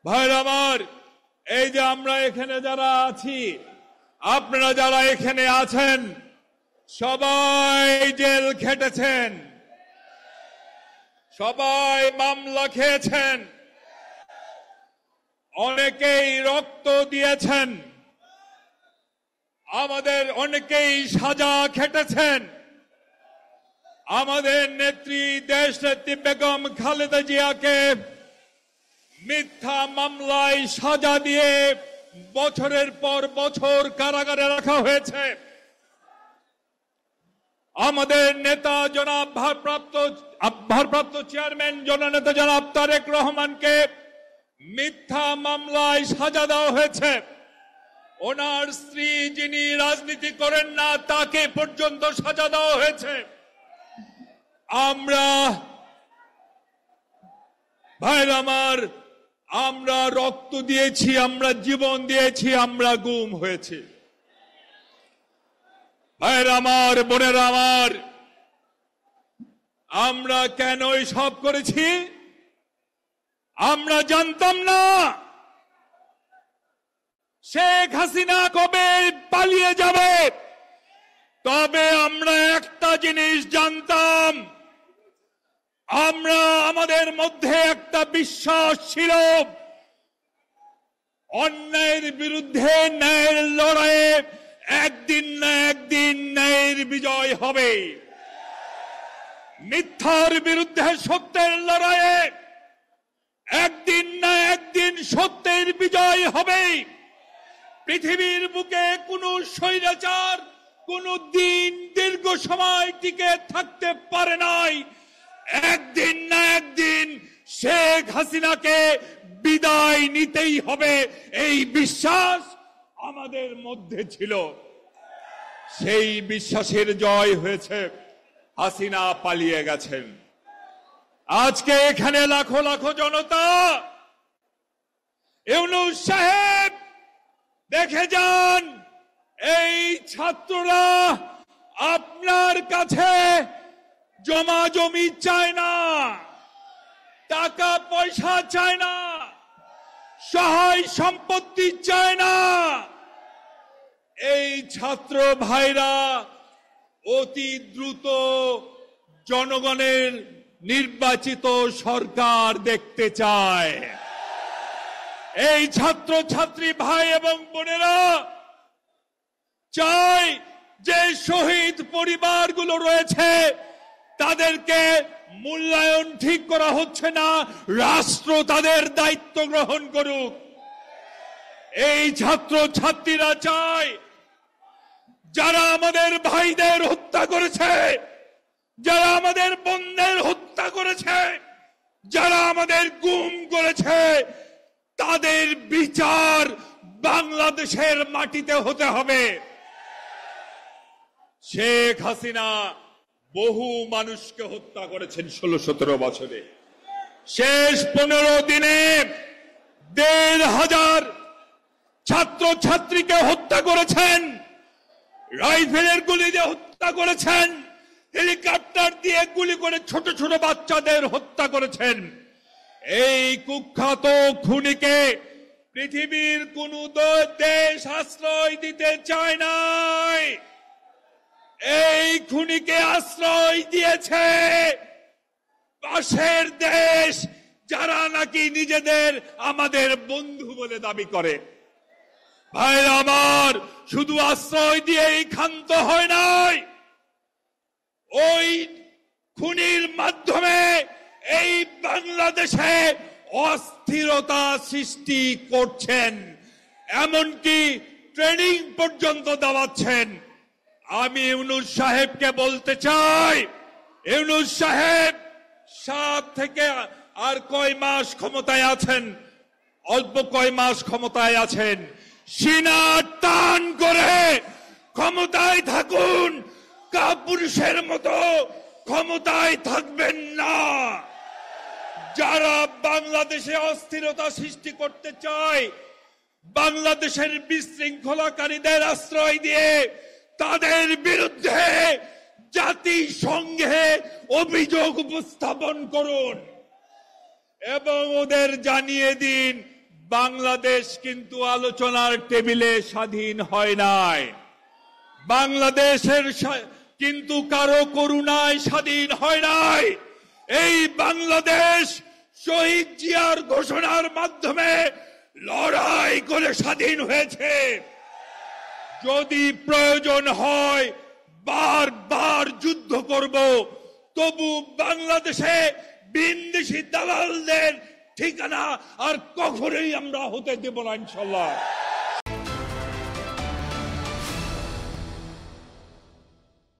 ভাইরা আমার, এই যে আমরা এখানে যারা আছি, আপনারা যারা এখানে আছেন, সবাই জেল খেটেছেন, সবাই মামলা খেয়েছেন, অনেকেই রক্ত দিয়েছেন, আমাদের অনেকেই সাজা খেটেছেন। আমাদের নেত্রী দেশনেত্রী বেগম খালেদা জিয়াকে মিথ্যা মামলায় সাজা দিয়ে বছরের পর বছর কারাগারে রাখা হয়েছে। আমাদের নেতা জনাব ভারপ্রাপ্ত চেয়ারম্যান জননেতা জনাব তারেক রহমানকে মিথ্যা মামলায় সাজা দেওয়া হয়েছে। ওনার স্ত্রী যিনি রাজনীতি করেন না, তাকে পর্যন্ত সাজা দেওয়া হয়েছে। আমরা ভাইরা আমার, আমরা রক্ত দিয়েছি, আমরা জীবন দিয়েছি, আমরা গুম হয়েছি। ভাইরা আমার, বোনেরা আমার, আমরা কেন সব করেছি? আমরা জানতাম না শেখ হাসিনা কবে পালিয়ে যাবে, তবে আমরা একটা জিনিস জানতাম, আমরা আমাদের মধ্যে একটা বিশ্বাস ছিল, অন্যায়ের বিরুদ্ধে ন্যায়ের লড়াইয়ে একদিন না একদিন ন্যায়ের বিজয় হবে। মিথ্যার বিরুদ্ধে সত্যের লড়াইয়ে একদিন না একদিন সত্যের বিজয় হবে। পৃথিবীর বুকে কোন স্বৈরাচার কোন দিন দীর্ঘ সময় টিকে থাকতে পারে নাই। একদিন না একদিন শেখ হাসিনাকে বিদায় নিতেই হবে, এই বিশ্বাস আমাদের মধ্যে ছিল। সেই বিশ্বাসের জয় হয়েছে, হাসিনা পালিয়ে গেছেন। আজকে এখানে লাখো লাখো জনতা, ইউনূস সাহেব দেখে যান, এই ছাত্ররা আপনার কাছে জমা জমি চায় না, টাকা পয়সা চায় না, সহায় সম্পত্তি চায় না। এই ছাত্র ভাইরা অতি দ্রুত জনগণের নির্বাচিত সরকার দেখতে চায়। এই ছাত্র ছাত্রী ভাই এবং বোনেরা চায় যে শহীদ পরিবারগুলো রয়েছে তাদেরকে মূল্যায়ন ঠিক করা হচ্ছে না, রাষ্ট্র তাদের দায়িত্ব গ্রহণ করুক। এই ছাত্র ছাত্রীরা চায় যারা আমাদের ভাইদের হত্যা করেছে, যারা আমাদের বোনদের হত্যা করেছে, যারা আমাদের গুম করেছে, তাদের বিচার বাংলাদেশের মাটিতে হতে হবে। শেখ হাসিনা বহু মানুষকে হত্যা করেছেন 16-17 বছরে। শেষ 15 দিনে 1,500 ছাত্র ছাত্রীকে হত্যা করেছেন, রাইফেলের গুলি দিয়ে হত্যা করেছেন, হেলিকপ্টার দিয়ে গুলি করে ছোট ছোট বাচ্চাদের হত্যা করেছেন। এই কুখ্যাত খুনিকে পৃথিবীর কোন দেশ আশ্রয় দিতে চায় নাই। এই খুনিকে আশ্রয় দিয়েছে পাশের দেশ, যারা নাকি নিজেদের আমাদের বন্ধু বলে দাবি করে। ভাইরা আমার, শুধু আশ্রয় দিয়েই ক্ষান্ত হয় নাই, ওই খুনির মাধ্যমে এই বাংলাদেশে অস্থিরতা সৃষ্টি করছেন, এমনকি ট্রেনিং পর্যন্ত দেওয়াচ্ছেন। আমি ইউনূস সাহেবকে বলতে চাই, ইউনূস সাহেব 7 থেকে আর কয় মাস ক্ষমতায় আছেন, অল্প কয় মাস ক্ষমতায় আছেন, সিনা টান করে ক্ষমতায় থাকুন, কাপুরুষের মতো ক্ষমতায় থাকবেন না। যারা বাংলাদেশে অস্থিরতা সৃষ্টি করতে চায়, বাংলাদেশের বিশৃঙ্খলাকারীদের আশ্রয় দিয়ে তাদের বিরুদ্ধে জাতিসংঘে অভিযোগ উপস্থাপন করুন এবং ওদের জানিয়ে দিন বাংলাদেশ কিন্তু আলোচনার টেবিলে স্বাধীন হয় নাই। বাংলাদেশের কিন্তু কারো করুণায় স্বাধীন হয় নাই। এই বাংলাদেশ শহীদ জিয়ার ঘোষণার মাধ্যমে লড়াই করে স্বাধীন হয়েছে। যদি প্রয়োজন হয় বারবার যুদ্ধ করব, তবু বাংলাদেশে বিন্দেশি দালালদের ঠিকানা আর কখনোই আমরা হতে দেব না ইনশাআল্লাহ।